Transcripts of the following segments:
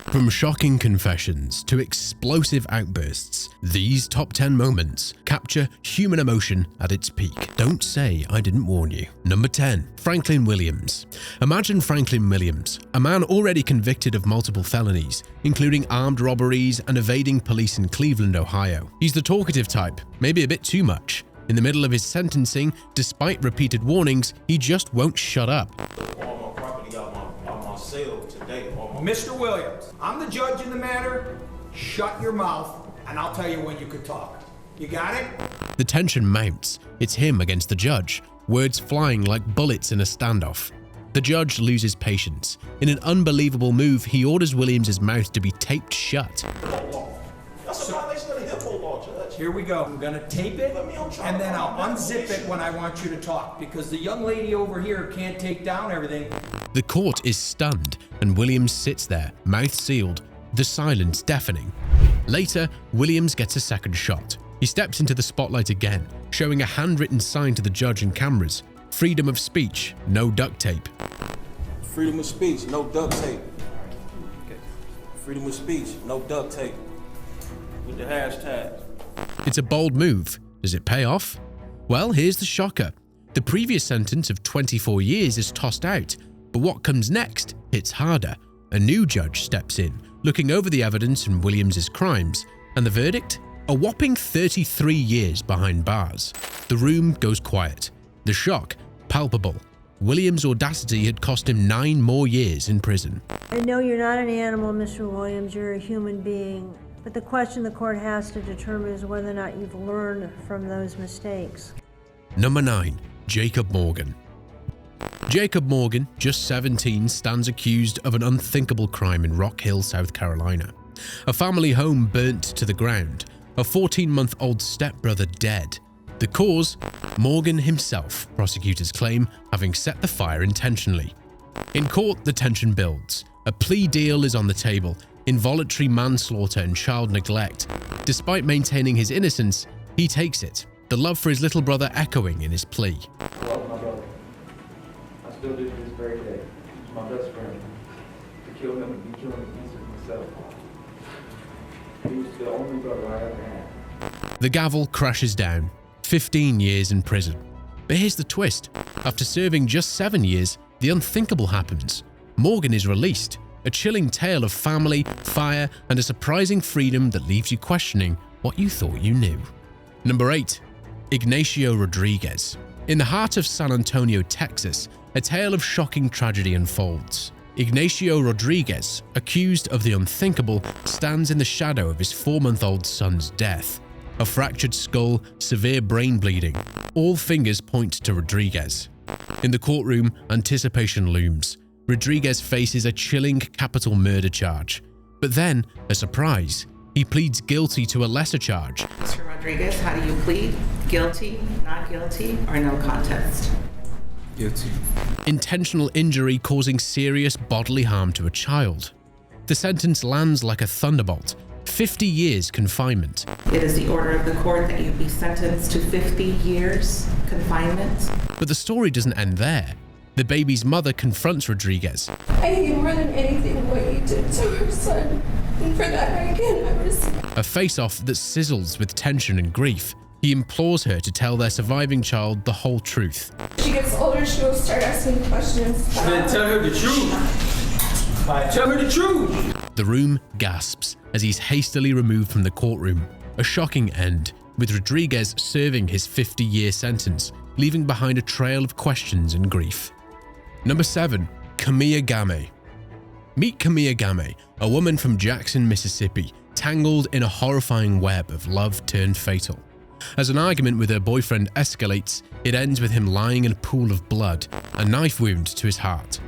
From shocking confessions to explosive outbursts, these top 10 moments capture human emotion at its peak. Don't say I didn't warn you. Number 10. Franklin Williams. Imagine Franklin Williams, a man already convicted of multiple felonies, including armed robberies and evading police in Cleveland, Ohio. He's the talkative type, maybe a bit too much. In the middle of his sentencing, despite repeated warnings, he just won't shut up. All my property got my sale today. Mr. Williams, I'm the judge in the matter. Shut your mouth, and I'll tell you when you could talk. You got it? The tension mounts. It's him against the judge, words flying like bullets in a standoff. The judge loses patience. In an unbelievable move, he orders Williams' mouth to be taped shut. That's a violation of the HIPAA law, Judge. Here we go. I'm gonna tape it, and then I'll unzip it when I want you to talk, because the young lady over here can't take down everything. The court is stunned, and Williams sits there, mouth sealed, the silence deafening. Later, Williams gets a second shot. He steps into the spotlight again, showing a handwritten sign to the judge and cameras. Freedom of speech, no duct tape. Freedom of speech, no duct tape. Freedom of speech, no duct tape. With the hashtag. It's a bold move. Does it pay off? Well, here's the shocker. The previous sentence of 24 years is tossed out, but what comes next hits harder. A new judge steps in, looking over the evidence and Williams' crimes, and the verdict? A whopping 33 years behind bars. The room goes quiet. The shock, palpable. Williams' audacity had cost him 9 more years in prison. I know you're not an animal, Mr. Williams, you're a human being. But the question the court has to determine is whether or not you've learned from those mistakes. Number 9. Jacob Morgan. Jacob Morgan, just 17, stands accused of an unthinkable crime in Rock Hill, South Carolina. A family home burnt to the ground. A 14-month-old stepbrother dead. The cause? Morgan himself, prosecutors claim, having set the fire intentionally. In court, the tension builds. A plea deal is on the table. Involuntary manslaughter and child neglect. Despite maintaining his innocence, he takes it. The love for his little brother echoing in his plea. I love my brother. I still do to this very day. He's my best friend. To kill him would be killing a piece of myself. He was the only brother I ever had. The gavel crashes down. 15 years in prison. But here's the twist. After serving just 7 years, the unthinkable happens. Morgan is released. A chilling tale of family, fire, and a surprising freedom that leaves you questioning what you thought you knew. Number 8. Ignacio Rodriguez. In the heart of San Antonio, Texas, a tale of shocking tragedy unfolds. Ignacio Rodriguez, accused of the unthinkable, stands in the shadow of his 4-month-old son's death. A fractured skull, severe brain bleeding. All fingers point to Rodriguez. In the courtroom, anticipation looms. Rodriguez faces a chilling capital murder charge. But then, a surprise. He pleads guilty to a lesser charge. Mr. Rodriguez, how do you plead? Guilty, not guilty, or no contest? Guilty. Intentional injury causing serious bodily harm to a child. The sentence lands like a thunderbolt. 50 years confinement. It is the order of the court that you be sentenced to 50 years confinement. But the story doesn't end there. The baby's mother confronts Rodriguez. I hate more than anything what you did to her son, and for that I can never see. A face-off that sizzles with tension and grief. He implores her to tell their surviving child the whole truth. She gets older, she'll start asking questions. Then tell her the truth. Tell her the truth. The room gasps as he's hastily removed from the courtroom. A shocking end, with Rodriguez serving his 50-year sentence, leaving behind a trail of questions and grief. Number 7. Kamiyagami. Meet Kamiyagami, a woman from Jackson, Mississippi, tangled in a horrifying web of love turned fatal. As an argument with her boyfriend escalates, it ends with him lying in a pool of blood, a knife wound to his heart.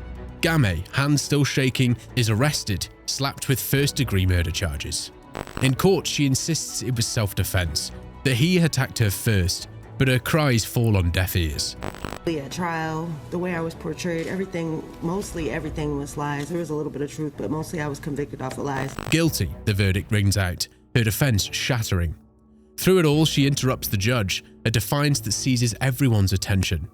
Gamet, hands still shaking, is arrested, slapped with first-degree murder charges. In court, she insists it was self-defense, that he attacked her first, but her cries fall on deaf ears. At trial, the way I was portrayed, mostly everything was lies. There was a little bit of truth, but mostly I was convicted off of lies. Guilty, the verdict rings out, her defense shattering. Through it all, she interrupts the judge, a defiance that seizes everyone's attention.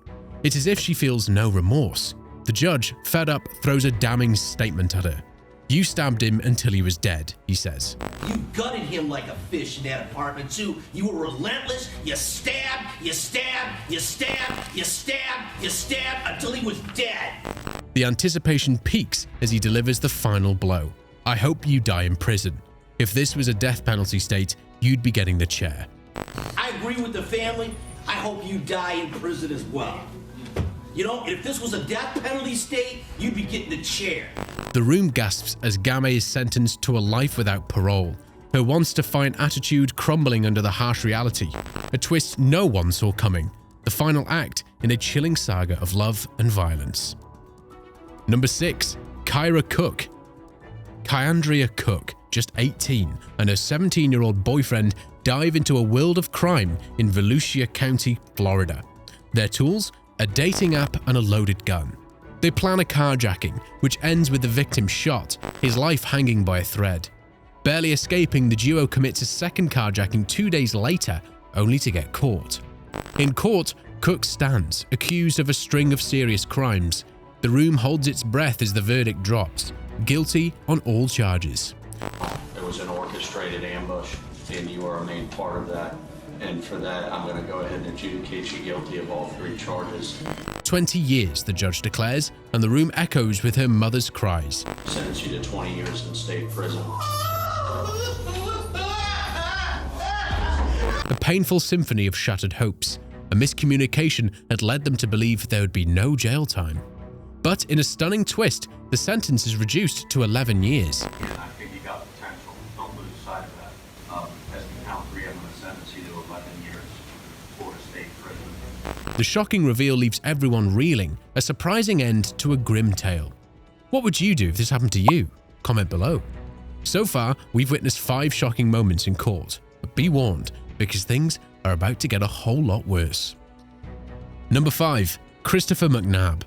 It's as if she feels no remorse. The judge, fed up, throws a damning statement at her. "You stabbed him until he was dead," he says. "You gutted him like a fish in that apartment too. You were relentless. You stabbed, you stabbed, you stabbed, you stabbed, you stabbed until he was dead." The anticipation peaks as he delivers the final blow. "I hope you die in prison. If this was a death penalty state, you'd be getting the chair." I agree with the family. I hope you die in prison as well. You know, if this was a death penalty state, you'd be getting the chair. The room gasps as Gamet is sentenced to a life without parole, her once-defiant attitude crumbling under the harsh reality, a twist no one saw coming, the final act in a chilling saga of love and violence. Number 6. Kyra Cook. Kyandria Cook, just 18, and her 17-year-old boyfriend dive into a world of crime in Volusia County, Florida. Their tools? A dating app and a loaded gun. They plan a carjacking, which ends with the victim shot, his life hanging by a thread. Barely escaping, the duo commits a second carjacking 2 days later, only to get caught. In court, Cook stands, accused of a string of serious crimes. The room holds its breath as the verdict drops, guilty on all charges. It was an orchestrated ambush, and you are a main part of that. And for that, I'm going to go ahead and adjudicate you guilty of all 3 charges. 20 years, the judge declares, and the room echoes with her mother's cries. Sentence you to 20 years in state prison. A painful symphony of shattered hopes. A miscommunication had led them to believe there would be no jail time. But in a stunning twist, the sentence is reduced to 11 years. And I think you got potential. Don't lose sight of that. As in count 3, I'm going to sentence you to 11 years for state prison. The shocking reveal leaves everyone reeling, a surprising end to a grim tale. What would you do if this happened to you? Comment below. So far, we've witnessed 5 shocking moments in court, but be warned, because things are about to get a whole lot worse. Number 5. Christopher McNabb.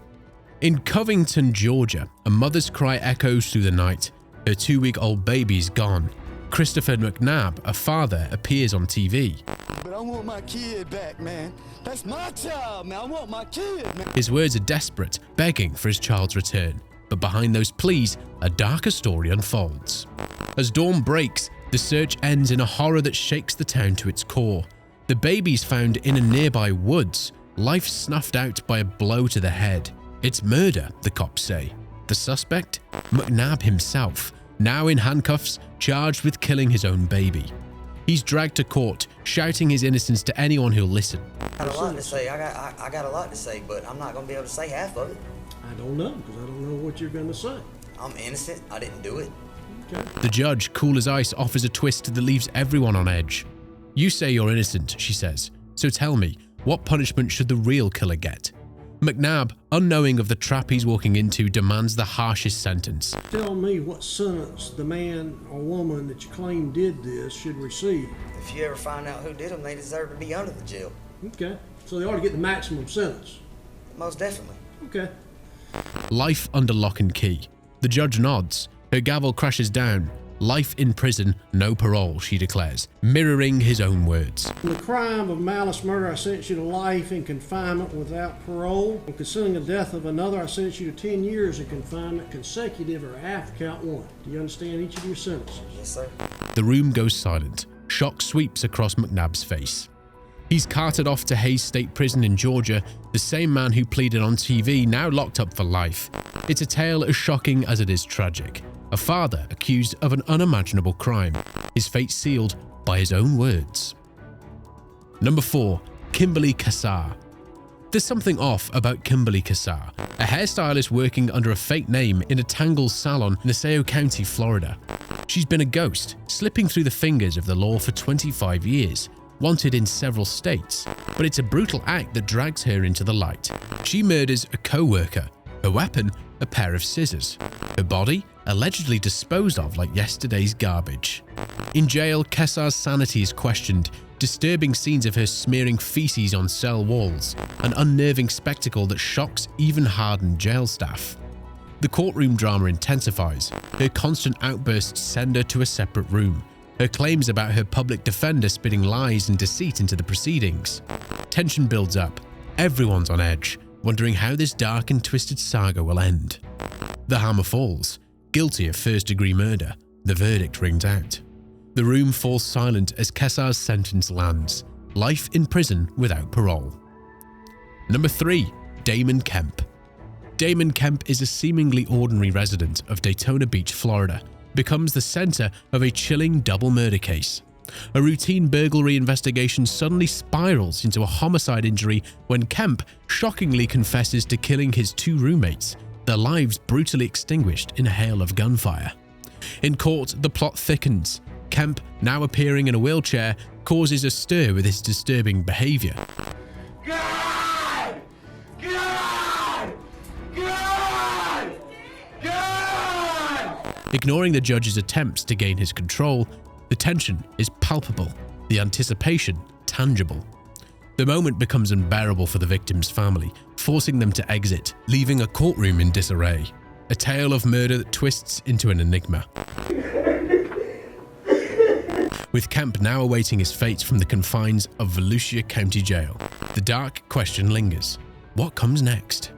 In Covington, Georgia, a mother's cry echoes through the night. Her 2-week-old baby's gone. Christopher McNabb, a father, appears on TV. "But I want my kid back, man. That's my child, man. I want my kid, man." His words are desperate, begging for his child's return. But behind those pleas, a darker story unfolds. As dawn breaks, the search ends in a horror that shakes the town to its core. The baby's found in a nearby woods, life snuffed out by a blow to the head. It's murder, the cops say. The suspect? McNabb himself, now in handcuffs, charged with killing his own baby. He's dragged to court, shouting his innocence to anyone who'll listen. I got a lot to say. I got a lot to say, but I'm not going to be able to say half of it. I don't know, because I don't know what you're going to say. I'm innocent. I didn't do it. Okay. The judge, cool as ice, offers a twist that leaves everyone on edge. "You say you're innocent," she says. "So tell me, what punishment should the real killer get?" McNabb, unknowing of the trap he's walking into, demands the harshest sentence. Tell me what sentence the man or woman that you claim did this should receive. If you ever find out who did them, they deserve to be under the jail. Okay, so they ought to get the maximum sentence. Most definitely. Okay. Life under lock and key. The judge nods. Her gavel crashes down. Life in prison, no parole, she declares, mirroring his own words. In the crime of malice murder, I sentence you to life in confinement without parole. In concealing the death of another, I sentence you to 10 years in confinement, consecutive or after count 1. Do you understand each of your sentences? Yes, sir. The room goes silent. Shock sweeps across McNabb's face. He's carted off to Hayes State Prison in Georgia, the same man who pleaded on TV, now locked up for life. It's a tale as shocking as it is tragic. A father accused of an unimaginable crime, his fate sealed by his own words. Number 4. Kimberly Cassar. There's something off about Kimberly Cassar, a hairstylist working under a fake name in a tangle salon in Nassau County, Florida. She's been a ghost, slipping through the fingers of the law for 25 years, wanted in several states, but it's a brutal act that drags her into the light. She murders a co-worker, her weapon, a pair of scissors, her body allegedly disposed of like yesterday's garbage. In jail, Kessar's sanity is questioned, disturbing scenes of her smearing feces on cell walls, an unnerving spectacle that shocks even hardened jail staff. The courtroom drama intensifies. Her constant outbursts send her to a separate room, her claims about her public defender spitting lies and deceit into the proceedings. Tension builds up. Everyone's on edge, wondering how this dark and twisted saga will end. The hammer falls. guilty of first-degree murder. The verdict rings out. The room falls silent as Kessar's sentence lands. Life in prison without parole. Number 3. Damon Kemp. Damon Kemp is a seemingly ordinary resident of Daytona Beach, Florida, becomes the center of a chilling double murder case. A routine burglary investigation suddenly spirals into a homicide injury when Kemp shockingly confesses to killing his 2 roommates, their lives brutally extinguished in a hail of gunfire. In court, the plot thickens. Kemp, now appearing in a wheelchair, causes a stir with his disturbing behavior. God! God! God! God! Ignoring the judge's attempts to gain his control, the tension is palpable, the anticipation tangible. The moment becomes unbearable for the victim's family, forcing them to exit, leaving a courtroom in disarray. A tale of murder that twists into an enigma. With Kemp now awaiting his fate from the confines of Volusia County Jail, the dark question lingers. What comes next?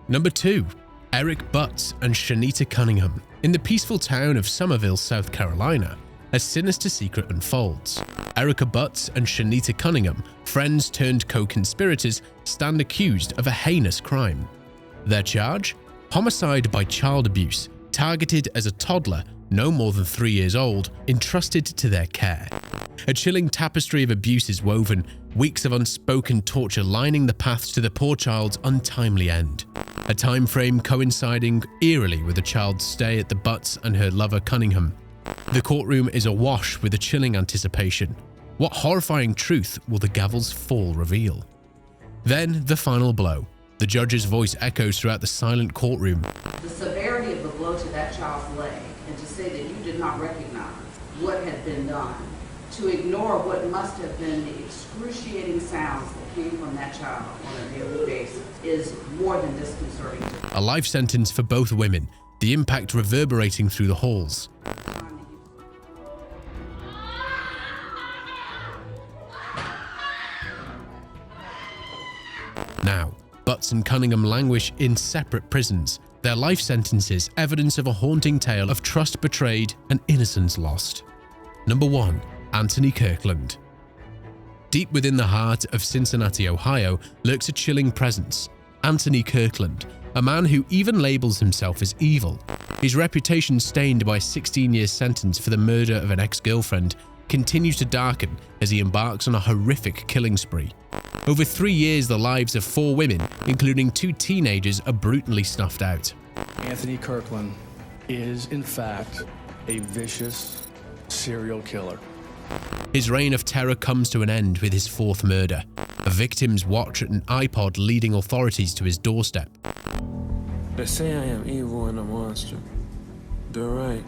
Number 2. Eric Butts and Shanita Cunningham. In the peaceful town of Summerville, South Carolina, a sinister secret unfolds. Erica Butts and Shanita Cunningham, friends turned co-conspirators, stand accused of a heinous crime. Their charge? Homicide by child abuse, targeted as a toddler, no more than 3 years old, entrusted to their care. A chilling tapestry of abuse is woven, weeks of unspoken torture lining the path to the poor child's untimely end. A time frame coinciding eerily with the child's stay at the Butts and her lover Cunningham. The courtroom is awash with a chilling anticipation. What horrifying truth will the gavel's fall reveal? Then the final blow. The judge's voice echoes throughout the silent courtroom. The severity of the blow to that child's leg, and to say that you did not recognize what had been done, to ignore what must have been the excruciating sounds that came from that child on a daily basis, is more than disconcerting. A life sentence for both women, the impact reverberating through the halls. Now, Butts and Cunningham languish in separate prisons, their life sentences evidence of a haunting tale of trust betrayed and innocence lost. Number 1. Anthony Kirkland. Deep within the heart of Cincinnati, Ohio, lurks a chilling presence. Anthony Kirkland, a man who even labels himself as evil. His reputation stained by a 16-year sentence for the murder of an ex-girlfriend continues to darken as he embarks on a horrific killing spree. Over 3 years, the lives of 4 women, including 2 teenagers, are brutally snuffed out. Anthony Kirkland is, in fact, a vicious serial killer. His reign of terror comes to an end with his 4th murder. A victim's watch at an iPod leading authorities to his doorstep. They say I am evil and a monster. They're right.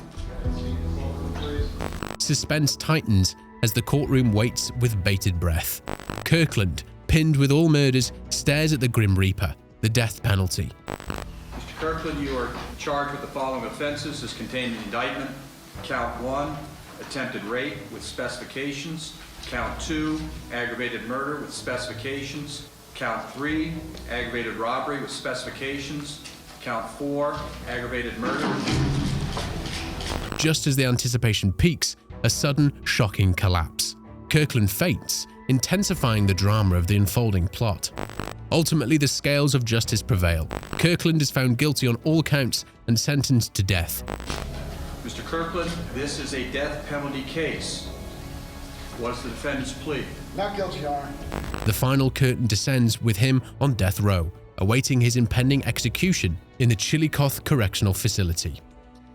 Suspense tightens as the courtroom waits with bated breath. Kirkland, pinned with all murders, stares at the Grim Reaper, the death penalty. Mr. Kirkland, you are charged with the following offenses as contained in the indictment. Count 1, attempted rape with specifications. Count 2, aggravated murder with specifications. Count 3, aggravated robbery with specifications. Count 4, aggravated murder. Just as the anticipation peaks, a sudden, shocking collapse. Kirkland faints, intensifying the drama of the unfolding plot. Ultimately, the scales of justice prevail. Kirkland is found guilty on all counts and sentenced to death. Mr. Kirkland, this is a death penalty case. What is the defendant's plea? Not guilty, Your Honor. The final curtain descends with him on death row, awaiting his impending execution in the Chillicothe Correctional Facility.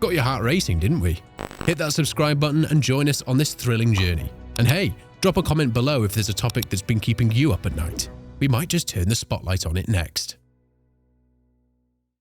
Got your heart racing, didn't we? Hit that subscribe button and join us on this thrilling journey. And hey, drop a comment below if there's a topic that's been keeping you up at night. We might just turn the spotlight on it next.